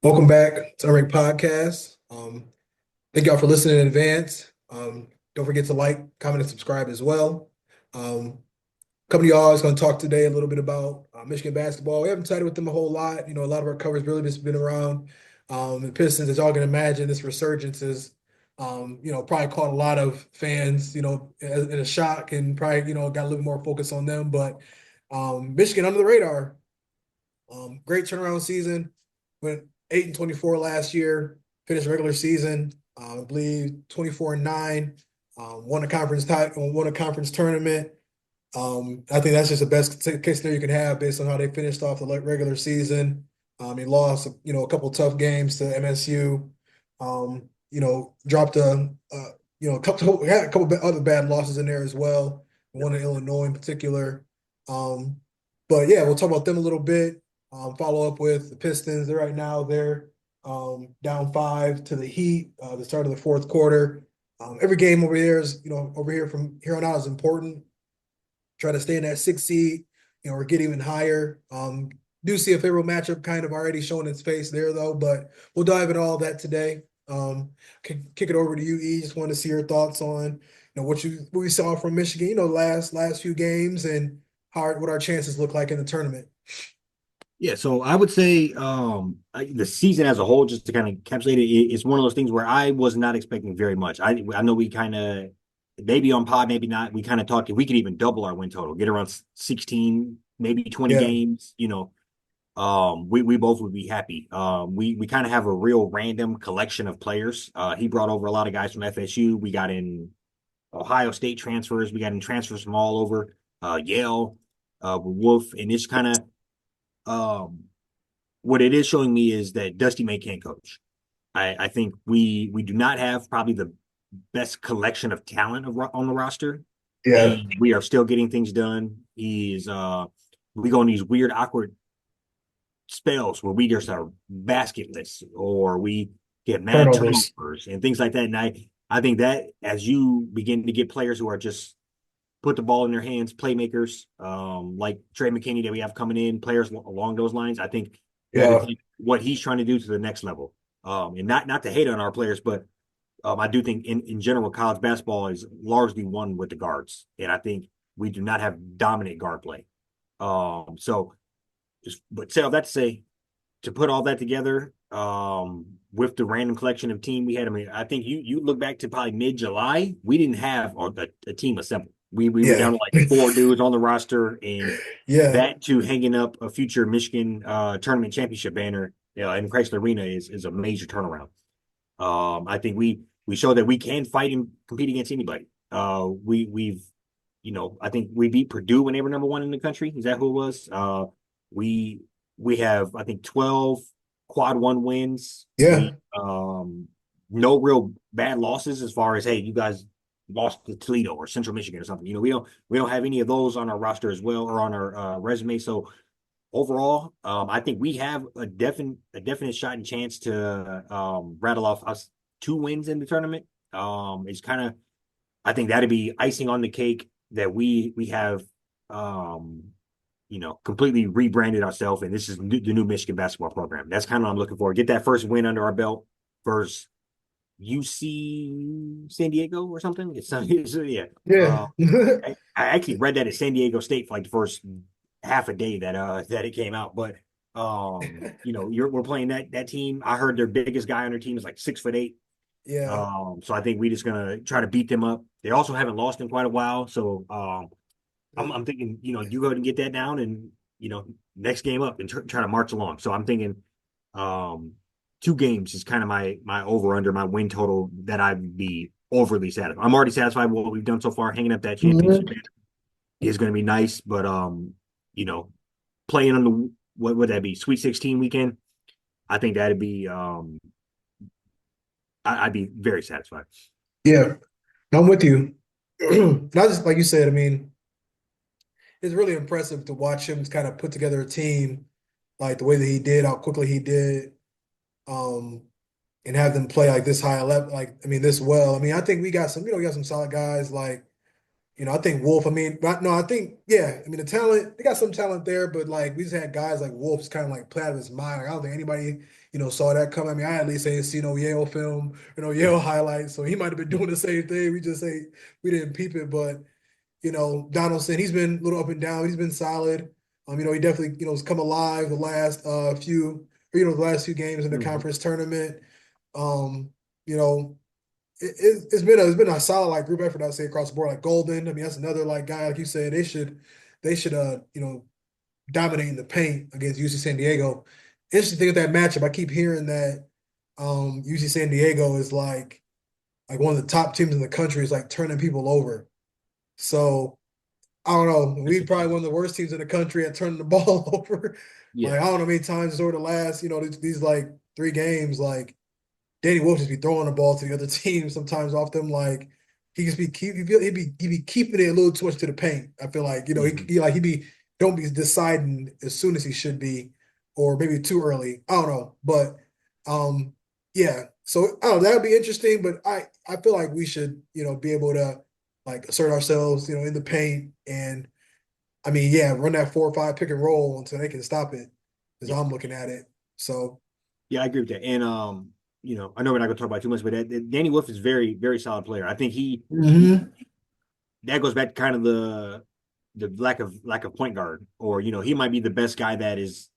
Welcome back to Unranked Podcast. Thank y'all for listening in advance. Don't forget to like, comment, and subscribe as well. Coming to y'all is going to talk today a little bit about Michigan basketball. We haven't chatted with them a whole lot. A lot of our coverage really just been around the Pistons. As y'all can imagine, this resurgence is, probably caught a lot of fans, in a shock and probably, got a little more focus on them. But Michigan under the radar. Great turnaround season. Went 8-24 last year. Finished regular season, I believe 24-9. Won a conference tournament. I think that's just the best case scenario you can have based on how they finished off the regular season. He lost, a couple tough games to MSU. Dropped had a couple other bad losses in there as well. One in Illinois in particular. But yeah, we'll talk about them a little bit. Follow up with the Pistons. They're down 5 to the Heat. The start of the fourth quarter. Every game over here is, over here from here on out is important. Try to stay in that 6 seed, or get even higher. Do see a favorable matchup kind of already showing its face there though, but we'll dive into all that today. Kick it over to you, E. Just want to see your thoughts on, what we saw from Michigan, last few games and what our chances look like in the tournament. Yeah, so I would say the season as a whole, just to kind of encapsulate it, it's one of those things where I was not expecting very much. I know we kind of maybe on pod, maybe not. We kind of talked we could even double our win total, get around 16, maybe 20 Yeah, games. We both would be happy. We kind of have a real random collection of players. He brought over a lot of guys from FSU. We got in Ohio State transfers. We got in transfers from all over Yale, Wolf, and it's kind of um, what it is showing me is that Dusty May can't coach. I think we do not have probably the best collection of talent on the roster, yeah, and we are still getting things done. We go in these weird, awkward spells where we just are basketless or we get mad turnovers. turnovers and things like that. And I think that as you begin to get players who are just put the ball in their hands, playmakers, like Trey McKinney that we have coming in, players along those lines. I think that'll Yeah, take what he's trying to do to the next level. And not to hate on our players, but I do think in general, college basketball is largely won with the guards. And I think we do not have dominant guard play. So but say all that to say, to put all that together, with the random collection of team we had, I mean, I think you look back to probably mid-July, we didn't have a team assembled. We were yeah, down to like four dudes on the roster, and yeah. that to hanging up a future Michigan tournament championship banner, in Chrysler Arena is a major turnaround. I think we showed that we can fight and compete against anybody. I think we beat Purdue when they were number one in the country. Is that who it was? We we have I think 12 quad one wins. Yeah. We no real bad losses as far as hey, you guys lost to Toledo or Central Michigan or something. We don't have any of those on our roster as well or on our resume. So overall, I think we have a definite shot and chance to rattle off us two wins in the tournament. It's kind of I think that'd be icing on the cake that we have completely rebranded ourselves, and this is the new Michigan basketball program. That's kind of what I'm looking for. Get that first win under our belt versus UC San Diego or something. Yeah. Yeah. I actually read that at San Diego State for like the first half a day that it came out, but we're playing that team. I heard their biggest guy on their team is like 6'8". Yeah. So I think we're just gonna try to beat them up. They also haven't lost in quite a while, so I'm thinking, you go ahead and get that down, and next game up and try to march along. So I'm thinking, um, 2 games is kind of my over under my win total that I'd be overly satisfied. I'm already satisfied with what we've done so far. Hanging up that championship Mhm. is going to be nice, but you know, playing on the what would that be Sweet 16 weekend? I think that'd be I'd be very satisfied. Yeah. I'm with you. Not just like you said, I mean, it's really impressive to watch him kind of put together a team like the way that he did, how quickly he did, um, and have them play like this high level, like I mean, this well. I mean, I think we got some solid guys like I think Wolf. I mean, no, I think yeah. I mean, the talent they got some talent there, but like we just had guys like Wolf's kind of like play out of his mind. Like, I don't think anybody saw that coming. I mean, I at least ain't seen no Yale film, Yale highlights, so he might have been doing the same thing. We just say we didn't peep it, but Donaldson, he's been a little up and down. He's been solid. He definitely has come alive the last the last few games in the Mhm. conference tournament. Um, you know it's been a solid like group effort, I'd say, across the board. Like Golden, I mean, that's another like guy, like you said, they should dominate in the paint against UC San Diego. Interesting thing with that matchup, I keep hearing that UC San Diego is like one of the top teams in the country is like turning people over. So I don't know. We probably one of the worst teams in the country at turning the ball over. Yeah. Like I don't know how many times over the last, these like 3 games, like Danny Wolf just be throwing the ball to the other team sometimes off them. Like he just be keep he be keeping it a little too much to the paint. I feel like Mhm. he be don't be deciding as soon as he should be, or maybe too early. I don't know, but um yeah. So I don't know, that would be interesting. But I feel like we should be able to like assert ourselves in the paint, and I mean yeah, run that 4 or 5 pick and roll until they can stop it. As Yeah. I'm looking at it. So Yeah, I agree with that. And I know we're not gonna talk about it too much, but Danny Wolf is very, very solid player. I think he hmm that goes back to kind of the lack of point guard, or he might be the best guy that is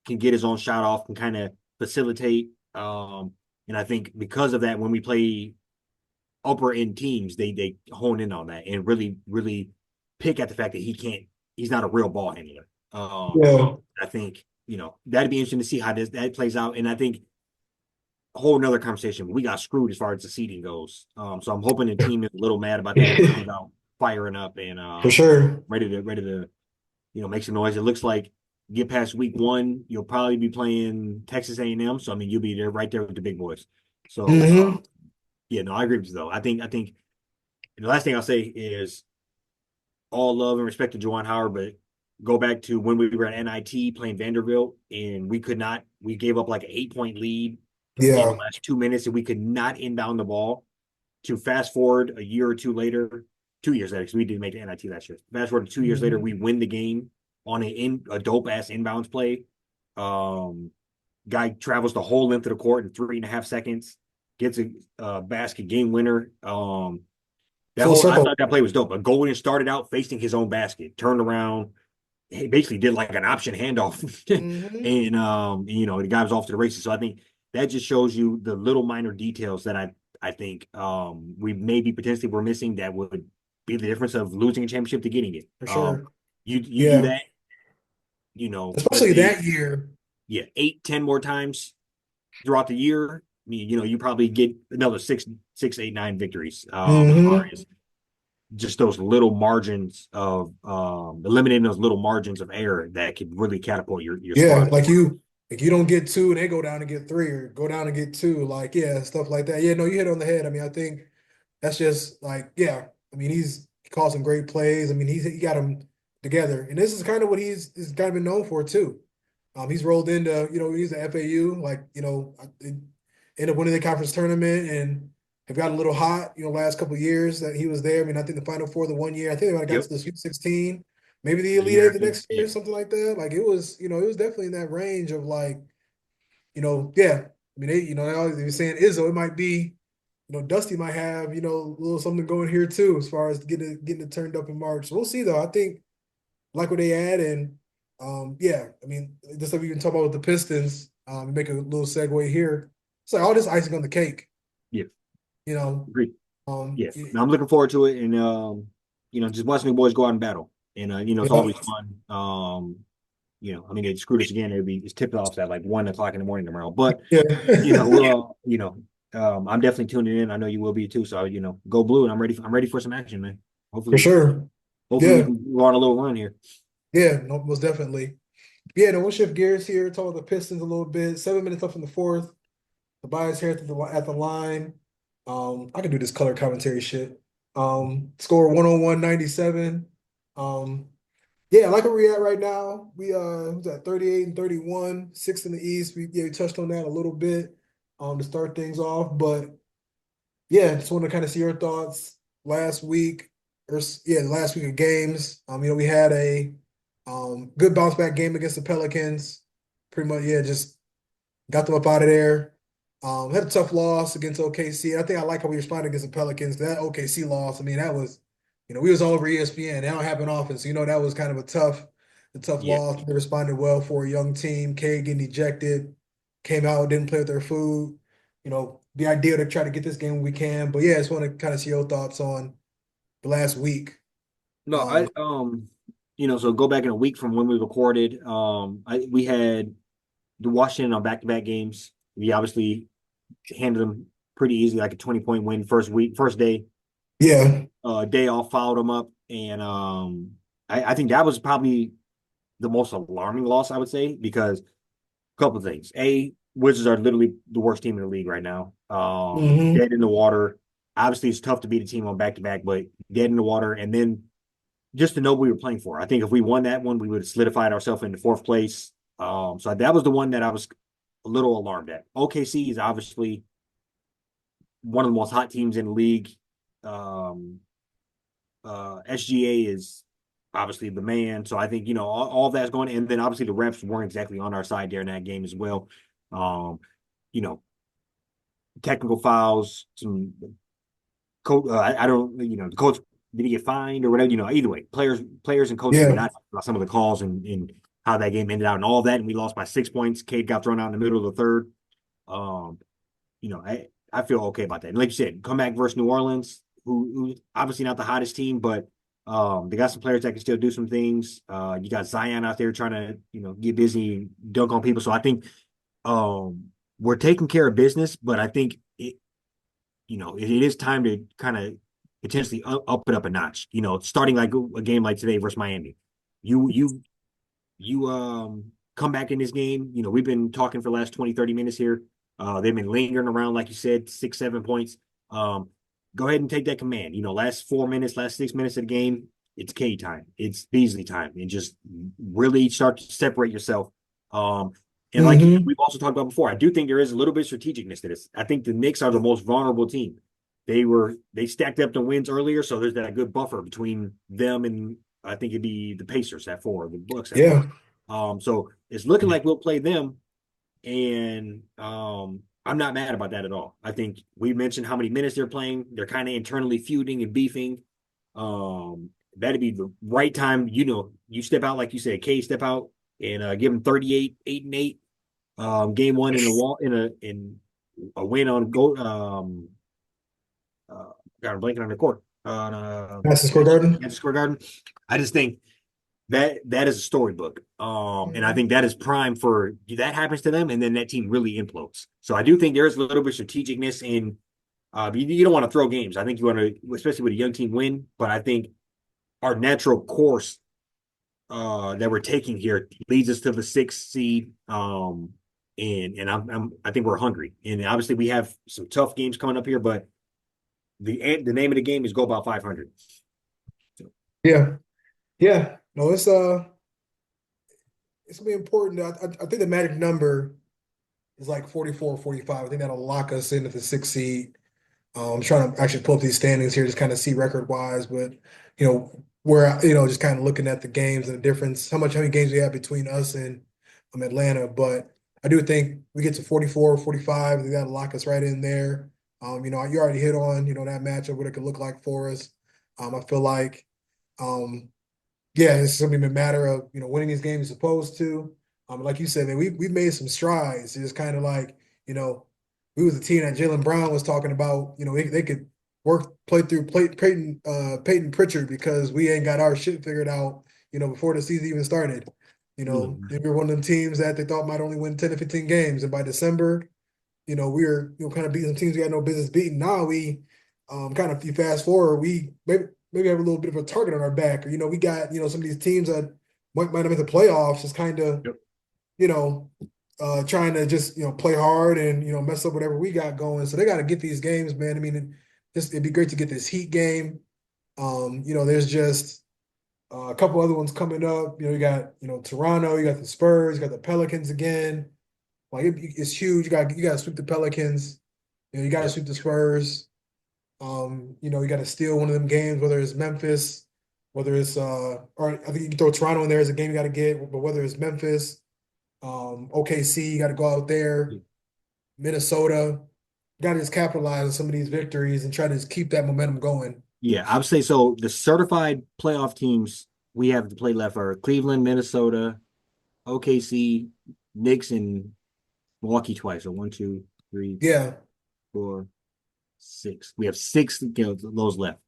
can get his own shot off, can kind of facilitate. And I think because of that, when we play upper end teams, they hone in on that and really, really pick at the fact that he's not a real ball handler. yeah. I think that'd be interesting to see how that plays out. And I think a whole nother conversation. We got screwed as far as the seeding goes. So I'm hoping the team is a little mad about that and comes out firing up and For sure. ready to make some noise. It looks like get past week one, you'll probably be playing Texas A&M. So I mean, you'll be there right there with the big boys. So hmm yeah, no, I agree with you though. I think the last thing I'll say is all love and respect to Juwan Howard, but go back to when we were at NIT playing Vanderbilt and we gave up like an 8 point lead in the Yeah. last 2 minutes and we could not inbound the ball. To fast forward a year or two later, 2 years later, because we didn't make the NIT last year. Fast forward to 2 years later, hmm we win the game on a dope ass inbounds play. Um, Guy travels the whole length of the court in 3.5 seconds, gets a basket game winner. Full I circle. thought that play was dope. But Golden started out facing his own basket, turned around, he basically did like an option handoff, hmm and the guy was off to the races. So I think that just shows you the little minor details that I think we maybe potentially were missing that would be the difference of losing a championship to getting it. For sure. You do Yeah. that, let's Especially say that year. yeah, 8, 10 more times throughout the year. I mean, you probably get another six, 8, 9 victories. As far hmm as just those little margins of eliminating those little margins of error that could really catapult your Yeah. squad. Like you don't get two and they go down and get three, or go down and get two. Like, yeah, stuff like that. Yeah, no, you hit on the head. I mean, I think that's just like, yeah. I mean, he calls some great plays. I mean, he got them together. And this is kind of what he's kind of been known for too. He's rolled into, he's at FAU, like, ended up winning the conference tournament and have got a little hot, last couple of years that he was there. I mean, I think the Final Four the one year, I think they might have got to Yep. the Sweet 16, maybe the The Elite year Eight the after, next yeah, year, something like that. Like it was definitely in that range of like, yeah. I mean, they always be saying Izzo, it might be, Dusty might have, a little something going here too, as far as getting it turned up in March. So we'll see though. I think like what they add, and yeah, I mean, just like we can talk about with the Pistons, make a little segue here. It's like all this icing on the cake, yeah, you know. agreed. Um, Yeah, now I'm looking forward to it, and just watching the boys go out and battle, and it's yeah, always fun. I mean, they screwed us again. It's tip offs at like 1 o'clock in the morning tomorrow, but we'll yeah, I'm definitely tuning in. I know you will be too. So go blue, and I'm ready for some action, man. for Hopefully, sure. hopefully we Yeah, can go on a little run here. yeah, no, most definitely. Yeah, no, we'll shift gears here. Talk about the Pistons a little bit. 7 minutes left in the fourth. The Tobias here at the line. I can do this color commentary shit. Score 101-97. Um, yeah, like where we at right now. Who's that 38 and 31, sixth in the East. We touched on that a little bit to start things off. But yeah, just want to kind of see your thoughts last week. the last week of games. We had a good bounce back game against the Pelicans. Pretty much, yeah, just got them up out of there. Had a tough loss against OKC. I think I like how we responded against the Pelicans. That OKC loss, I mean, that was, we was all over ESPN. That don't happen often. So, that was kind of a tough Yeah. loss. They responded well for a young team. Cade getting ejected, came out, didn't play with their food. The idea to try to get this game when we can. But yeah, I just want to kind of see your thoughts on the last week. No, Um, so go back in a week from when we recorded. We had the Washington on back-to-back games. We obviously handled them pretty easy, like a 20-point win first week, first day. yeah. Day off followed them up, and I think that was probably the most alarming loss I would say because a couple of things. A, Wizards are literally the worst team in the league right now. Hmm. Dead in the water. Obviously, it's tough to beat a team on back-to-back, but dead in the water, and then just to know what we were playing for. I think if we won that one, we would have solidified ourselves into fourth place. So that was the one that I was a little alarmed at. OKC is obviously one of the most hot teams in the league. Um, SGA is obviously the man. So I think, all that's going, and then obviously the refs weren't exactly on our side during that game as well. Um, you know, Technical fouls, some coach. I don't, the coach did he get fined or whatever. Either way, players and coaches were Yeah. not about some of the calls and how that game ended out and all that, and we lost by 6 points. Cade got thrown out in the middle of the third. Um, I feel okay about that. And like you said, come back versus New Orleans, who obviously not the hottest team, but they got some players that can still do some things. You got Zion out there trying to, get busy and dunk on people. So I think um, we're taking care of business, but I think it is time to kind of potentially up it up a notch. Starting like a game like today versus Miami. You come back in this game. We've been talking for the last 20, 30 minutes here. They've been lingering around, like you said, 6, 7 points. Go ahead and take that command. Last 4 minutes, last 6 minutes of the game, it's K time. It's Beasley time. And just really start to separate yourself. And like Hmm. we've also talked about before, I do think there is a little bit of strategicness to this. I think the Knicks are the most vulnerable team. They stacked up the wins earlier, so there's that good buffer between them and I think it'd be the Pacers at 4, the Bucks at 4. Yeah. So it's looking like we'll play them, and I'm not mad about that at all. I think we mentioned how many minutes they're playing. They're kind of internally feuding and beefing. That'd be the right time. You step out like you said, K step out and give them 38, 8-8. Game one in a wall in a win on go. God, I'm blanking on the court on Madison Square Garden. Madison Square Garden. I just think that is a storybook. And I Mhm. think that is prime for that happens to them, and then that team really implodes. So I do think there is a little bit of strategicness in. You don't want to throw games. I think you want to, especially with a young team, win. But I think our natural course that we're taking here leads us to the 6th seed. And I think we're hungry, and obviously we have some tough games coming up here. But the name of the game is go about 500. So, Yeah. Yeah. No, it's gonna be important. I think the magic number is like 44, 45. I think that'll lock us into the 6th seed. I'm trying to actually pull up these standings here, just kind of see record wise, but we're just kind of looking at the games and the difference, how many games we have between us and Atlanta. But I do think we get to 44, 45, they gotta lock us right in there. You already hit on, that matchup, what it could look like for us. I feel like um yeah, it's gonna be a matter of winning these games as opposed to like you said, man, we've made some strides. It's kind of like we was a team that Jalen Brown was talking about. They could play through Peyton Pritchard because we ain't got our shit figured out. Before the season even started. mhm. They were one of them teams that they thought might only win 10 to 15 games, and by December, we were kind of beating some teams we had no business beating. Now we kind of you fast forward, we maybe have a little bit of a target on our back. Or we got some of these teams that might have made the playoffs, just kind of Yep. you know trying to just play hard and mess up whatever we got going. So they got to get these games, man. I mean, it'd be great to get this Heat game. There's just a couple other ones coming up. You got Toronto, you got the Spurs, you got the Pelicans again. Like it's huge. You got to sweep the Pelicans. You got to Yep. sweep the Spurs. You got to steal one of them games, whether it's Memphis, whether it's or I think you can throw Toronto in there as a game you got to get, but whether it's Memphis, OKC, you got to go out there, Minnesota, got to just capitalize on some of these victories and try to just keep that momentum going. Yeah, I would say so. The certified playoff teams we have to play left are Cleveland, Minnesota, OKC, Knicks, and Milwaukee twice. So one, two, three, Yeah, four, six. We have six, those left.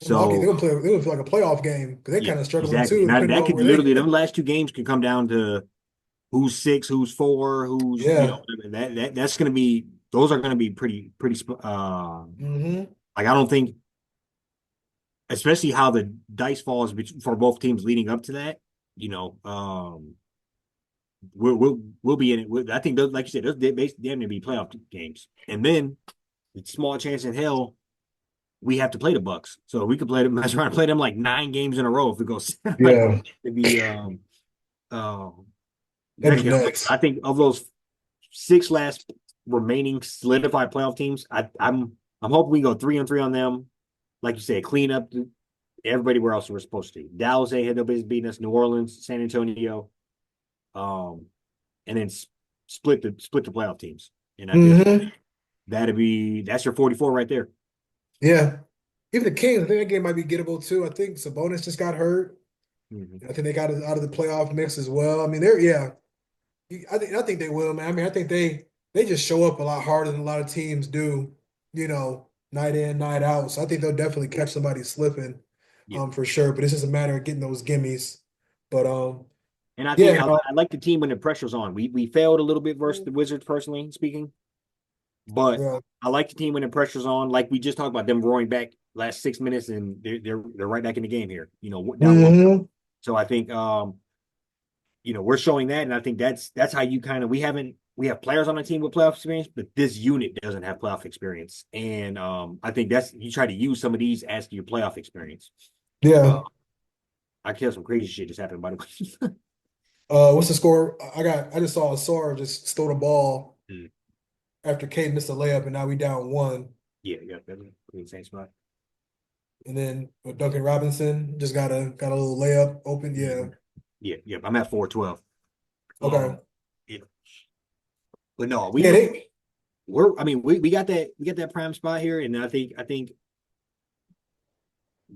Milwaukee, So they're gonna feel like a playoff game because they're yeah, kind of struggling exactly. too, And depending that on could where literally they. them last two games could come down to who's six, who's four, who's Yeah. that's going to be those are going to be pretty Hmm. like I don't think especially how the dice falls for both teams leading up to that. You know, we'll be in it. I think those, like you said, those damn near be playoff games, and then it's small chance in hell we have to play the Bucks, so we could play them. Mess around, play them like 9 games in a row if it goes like Yeah, to be um that'd be actually nuts. I think of those six last remaining solidified playoff teams, I'm hoping we go 3-3 on them. Like you said, clean up everybody where else we're supposed to. Dallas ain't had no business beating us. New Orleans, San Antonio, um, and then split the playoff teams. And I think Hmm. that's your 44 right there. Yeah. Even the Kings, I think that game might be gettable too. I think Sabonis just got hurt. Mm-hmm. I think they got out of the playoff mix as well. I mean, they're yeah. I think they will, man. I mean, I think they just show up a lot harder than a lot of teams do, night in, night out. So I think they'll definitely catch somebody slipping, Yeah. for sure. But it's just a matter of getting those gimmies. But And I yeah, think I like the team when the pressure's on. We failed a little bit versus the Wizards, personally speaking, but yeah. I like the team when the pressure's on. Like we just talked about them roaring back last 6 minutes, and they're right back in the game here. Down one. Hmm. So I think we're showing that, and I think that's how you kind of we have players on the team with playoff experience, but this unit doesn't have playoff experience, and I think that's you try to use some of these as your playoff experience. Uh, Yeah. I guess some crazy shit just happened by the way. What's the score? I just saw Asar just stole the ball Mm. after Cade missed a layup, and now we down one. Yeah, that's the same spot. And then Duncan Robinson just got a little layup open. Yeah. Mhm. Yeah. I'm at 4-12. Okay. Yeah, but no, Yeah, they. we're. I mean, we got that prime spot here, and I think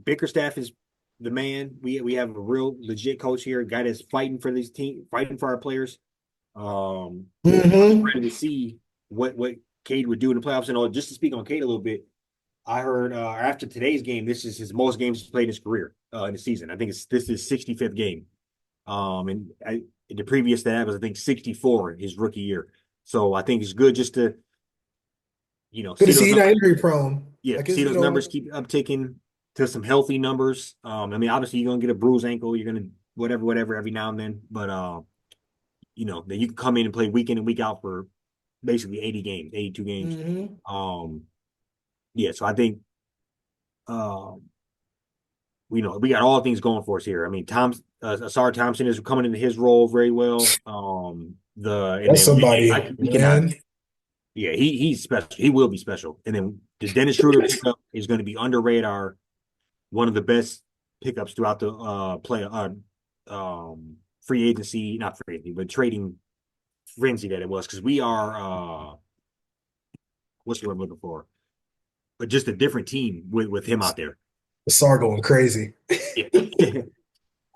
Bickerstaff is the man. We have a real legit coach here, a guy that's fighting for this team, fighting for our players. Um, I'm Hmm. ready to see what Cade would do in the playoffs. And just to speak on Cade a little bit, I heard after today's game, this is his most games he's played in his career in the season. I think this is 65th game. And the previous to that was I think 64 his rookie year. So I think it's good just to Good to see see those you not numbers. injury prone. Yeah, Like see those numbers keep upticking to some healthy numbers. I mean, obviously you're gonna get a bruised ankle, you're gonna whatever every now and then, but then you can come in and play week in and week out for basically 80 games, 82 games. hmm Um, yeah, so I think um, we got all things going for us here. I mean, Asar Thompson is coming into his role very well. And That's then somebody, we cannot. man. Yeah, he's special. He will be special. And then the Dennis Schroeder pickup is going to be under radar, one of the best pickups throughout the free agency, not free agency, but trading frenzy that it was because we are what's the word I'm looking for? But just a different team with him out there. Sar going crazy. Yeah.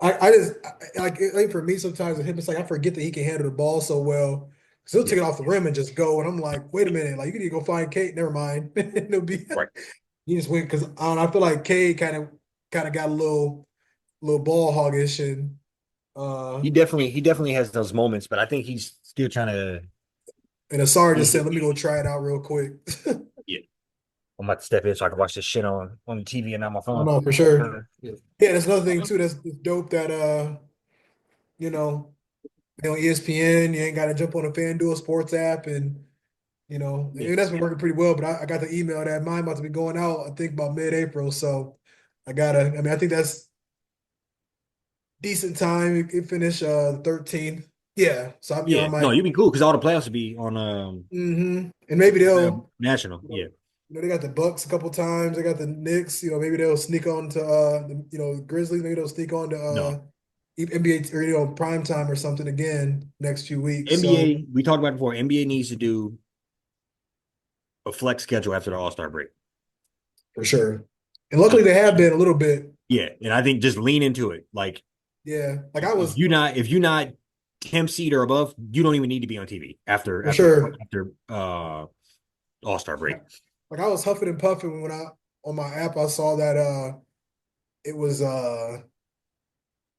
I just like for me sometimes with him, it's like I forget that he can handle the ball so well. Because he'll Yeah. take it off the rim and just go, and I'm like, wait a minute, like you need to go find Kate. Never mind, and it'll be Right. he just went because I feel like Kate kind of got a little ball hoggish and He definitely has those moments, but I think he's still trying to. and Asar just said, let me go try it out real quick. Yeah. I'm about to step in so I can watch this shit on the TV and not my Oh phone. no, for sure. Yeah. Yeah, that's another thing too. That's dope that you know, on ESPN, you ain't got to jump on a FanDuel sports app and Yeah. and that's been working pretty well. But I got the email that mine about to be going out, I think about mid-April. So I mean, I think that's decent time. It finished 13th. Yeah. So I Yeah. No, might you'd be cool because all the playoffs would be on and maybe they'll national. Yeah. They got the Bucks a couple times. They got the Knicks. Maybe they'll sneak on to the Grizzlies. Maybe they'll sneak on to No. NBA or prime time or something again next few weeks. So NBA, we talked about it before. NBA needs to do a flex schedule after the All-Star break. for sure. And luckily they have been a little bit. Yeah, and I think just lean into it. Like Yeah. Like I if was you're not 10th seed or above, you don't even need to be on TV after for sure. All-Star break. Like I was huffing and puffing when I on my app I saw that it was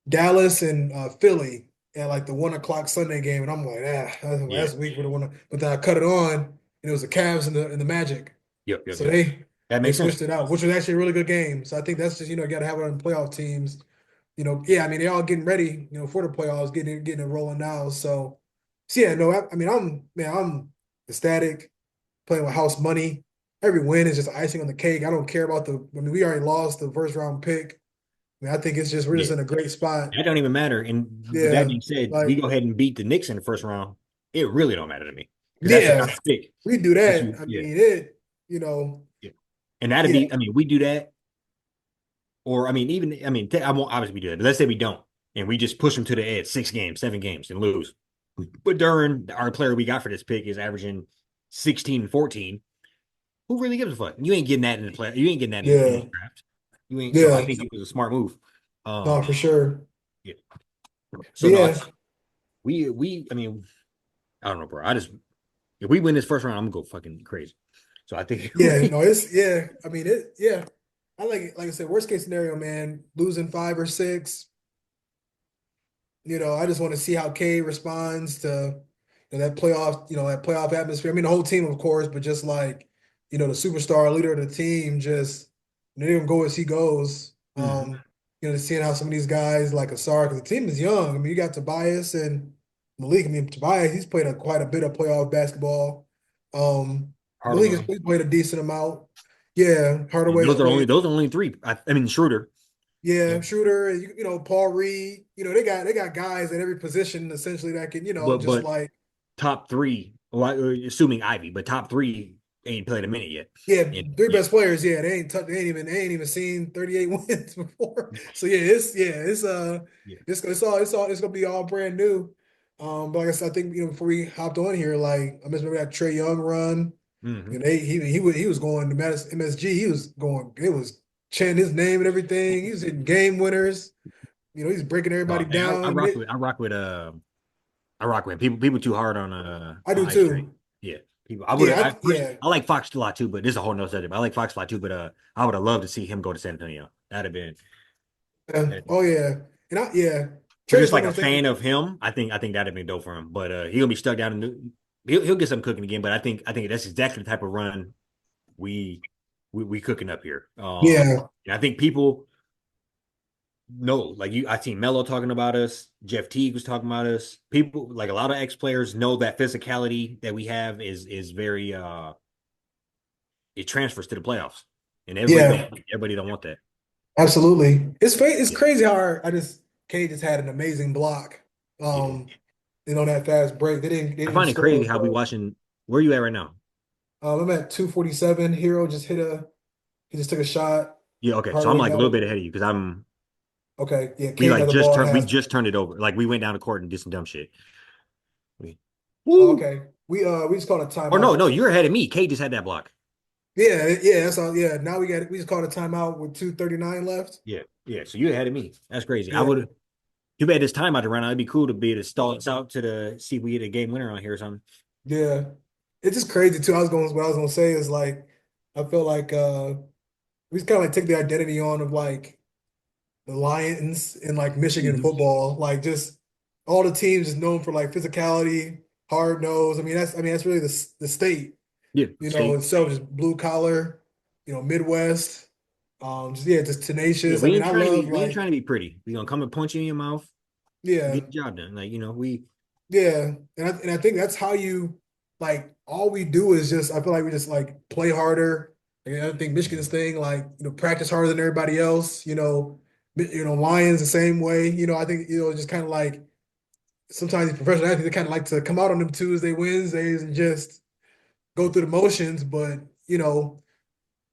Dallas and Philly at like the 1 o'clock Sunday game, and I'm like, Yeah. that's weak for the one. But then I cut it on, and it was the Cavs and the Magic. Yep, yep, So yep. That they makes sense. switched it out, which was actually a really good game. So I think that's just got to have it on playoff teams. Yeah, I mean they all getting ready, for the playoffs, getting it rolling now. So yeah, no, I mean I'm ecstatic playing with house money. Every win is just icing on the cake. I don't care about the. I mean, we already lost the first round pick. I mean, I think it's just we're Yeah. just in a great spot. That don't even matter. And with that Yeah, being said, we like go ahead and beat the Knicks in the first round. It really don't matter to me because that's the yeah, kind of pick we do that that. you, I yeah, mean, it. You know, yeah. And that'd yeah, be, I mean, we do that, or I mean, even, I mean, I won't obviously do that, but let's say we don't, and we just push them to the edge, 6 games, 7 games, and lose. But during our player we got for this pick is averaging 16 and 14. Who really gives a fuck? You ain't getting that in the play. You ain't getting that in yeah, the draft. You ain't. So I yeah. think it was a smart move. No, for Um, sure. yeah. So But no, yeah, I mean, I don't know, bro. I just if we win this first round, I'm gonna go fucking crazy. So I think yeah. No, it's yeah. I mean, it. Yeah, I like it. Like I said, worst case scenario, man, losing 5 or 6. I just want to see how Cade responds to that playoff atmosphere. I mean, the whole team, of course, but just like, the superstar leader of the team, just they're gonna go as he goes. Mhm. Seeing how some of these guys like Asar, because the team is young. I mean, you got Tobias and Malik. I mean, Tobias, he's played quite a bit of playoff basketball. Malik has Hardaway. played a decent amount. Yeah, And Hardaway's played. those are only three. I mean Schroeder. Yeah, Yeah. shooter, Paul Reed, they got guys at every position essentially that can, just But like top three, well, assuming Ivy, but top three ain't played a minute yet. yeah, And three yeah, best players. Yeah, they ain't even seen 38 wins before. So yeah. it's gonna be all brand new. But like I said, I think before we hopped on here, like I remember that Trey Young run. Hmm. He was going to MSG. He was going. It was chanting his name and everything. He was hitting game winners. He's breaking everybody Hey, down. I rock with people too hard I on do Ice Trade. too. Yeah, people. Yeah. I like Fox a lot too, but this is a whole nother subject. I like Fox a lot too, but I would have loved to see him go to San Antonio. Yeah. That'd have been Oh yeah. And yeah. for Trey's just one like of a those things. fan of him. I think that'd have been dope for him. But he'll gonna be stuck down in he'll get some cooking again. But I think that's exactly the type of run we we cooking up here. Yeah. And I think people know, like I seen Melo talking about us, Jeff Teague was talking about us. People like a lot of ex players know that physicality that we have is very it transfers to the playoffs, and Yeah. everybody don't want that. Absolutely. It's Yeah, crazy how Cade just had an amazing block. yeah. Um, that fast break. They I didn't find it crazy score. how we watching. Where you at right now? I'm at 247. Hero just he just took a shot. Yeah, okay. So I'm Hardaway like a got little it. bit ahead of you because I'm Okay. Yeah, we Cade like got the ball at we half. just turned it over. Like we went down the court and did some dumb shit. Oh, Woo! okay. We just called a Or no, timeout. no, you're ahead of me. Kate just had that block. Yeah, that's all. Yeah, now we just called a timeout with 2:39 left. Yeah, yeah. So you're ahead of me. That's crazy. I Yeah, would. Too bad this time out to run out. It'd be cool to be able to stall us out to the see if we get a game winner on here or something. yeah. It's just crazy too. What I was gonna say is like I feel like we just kind of like take the identity on of like the Lions and like Michigan Mhm. football. Like just all the teams is known for like physicality, hard nose. I mean that's really the state, Yeah, state. itself just blue collar, Midwest. Just Yeah, tenacious. I mean, I love we ain't like trying to be pretty. We gonna come and punch you in your mouth, yeah. get the job done. Like we. Yeah, and I think that's how you like all we do is just I feel like we just like play harder. And I think Michigan's thing like practice harder than everybody else. Lions the same way. I think just kind of like sometimes these professional athletes they kind of like to come out on them Tuesday, Wednesdays and just go through the motions. But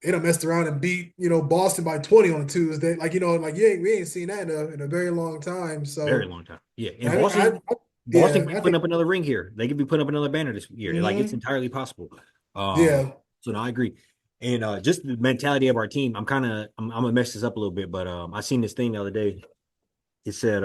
they done messed around and beat, Boston by 20 on a Tuesday. Like, like yeah, we ain't seen that in a very long time. Very So long time. Yeah, and I, I, I Boston yeah, could be I putting think up another ring here. They could be putting up another banner this year. Like it's hmm entirely possible. Um, yeah. so no, I agree. And just the mentality of our team, I'm gonna mess this up a little bit, but I seen this thing the other day. It said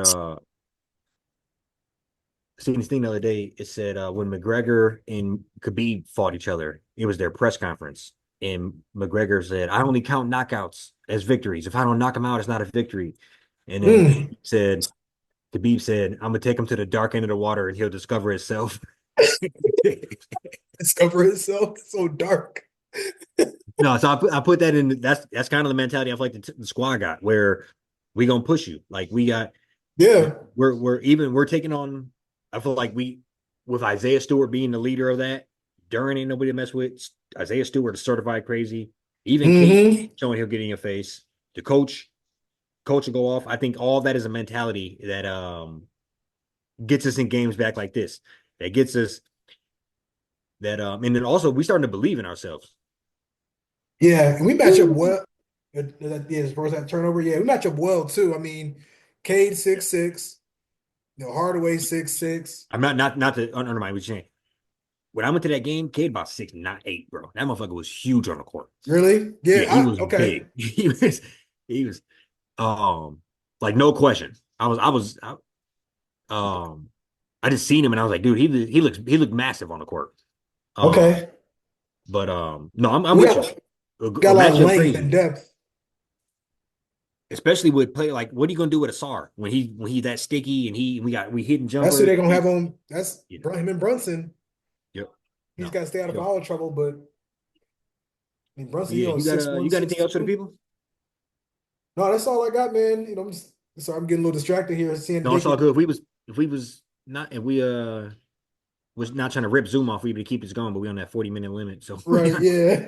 seen this thing the other day. It said when McGregor and Khabib fought each other, it was their press conference, and McGregor said, "I only count knockouts as victories. If I don't knock him out, it's not a victory." And then Mm. Khabib said, "I'm gonna take him to the dark end of the water, and he'll discover himself." Discover itself. It's so dark. No, so I put that in. That's kind of the mentality I feel like the squad got, where we gonna push you. Like we got Yeah. we're taking on. I feel like we with Isaiah Stewart being the leader of that. Duran ain't nobody to mess with. Isaiah Stewart is certified crazy. Even Cade hmm showing he'll get in your face. The coach will go off. I think all that is a mentality that gets us in games back like this. That gets us and then also we starting to believe in ourselves. Yeah, and we match up well. Yeah, as far as that turnover, yeah, we match up well too. I mean, Cade 6'6", Hardaway 6'6". I'm not to undermine what you're saying. When I went to that game, Cade about 6'8", bro. That motherfucker was huge on the court. Really? Yeah, he Yeah. was Okay. big. He was um like no question. Um I just seen him and I was like, dude, he looked massive on the court. Um, Okay. but no, I'm We with you. got A got a lot of matchup length and crazy, depth. especially with play like what are you gonna do with Asar when he's that sticky and we hitting That's who jumpers. they're gonna have on. That's Yeah, him and Brunson. yep. He's No, got to stay out of sure. foul trouble, but I mean Brunson, Yeah, you got six one, you got anything six else for the two. people? No, that's all I got, man. Sorry, I'm getting a little distracted here, seeing No, it's all Nick. good. If we was not if we was not trying to rip Zoom off, we would keep this going, but we on that 40-minute limit. So Right, yeah.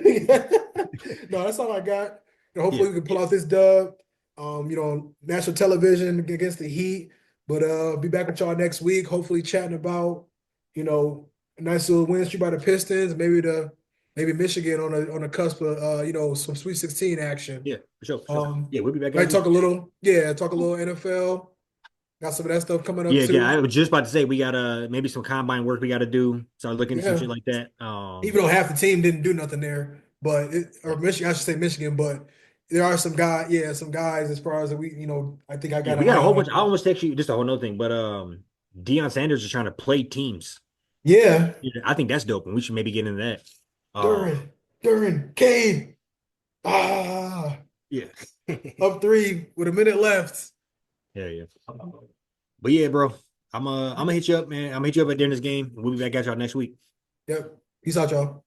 No, that's all I got. yeah, Hopefully we can pull out this dub. National television against the Heat. But be back with y'all next week. Hopefully chatting about, a nice little win streak by the Pistons, maybe Michigan on the cusp of some Sweet 16 action. yeah, for sure, for sure. Um, Yeah, we'll be back might next week. talk a little NFL. Got some of that stuff coming up Yeah, too. I was just about to say we got maybe some combine work we got to do. Start looking at some Yeah. shit like that. Even though half the team didn't do nothing there, or Michigan, I should say Michigan, but there are some guys as far as I think I Yeah, got we an got a eye whole on. bunch. I almost text you just a whole nother thing, but Deion Sanders is trying to play teams. Yeah, Yeah, I think that's dope, and we should maybe get into that. Um, Durin, Cade, ah, yeah, up three with a minute left. yeah, yeah. But yeah, bro, I'm gonna hit you up, man. I'm gonna hit you up at the end of this game. We'll be back at y'all next week. Yep. Peace out, y'all.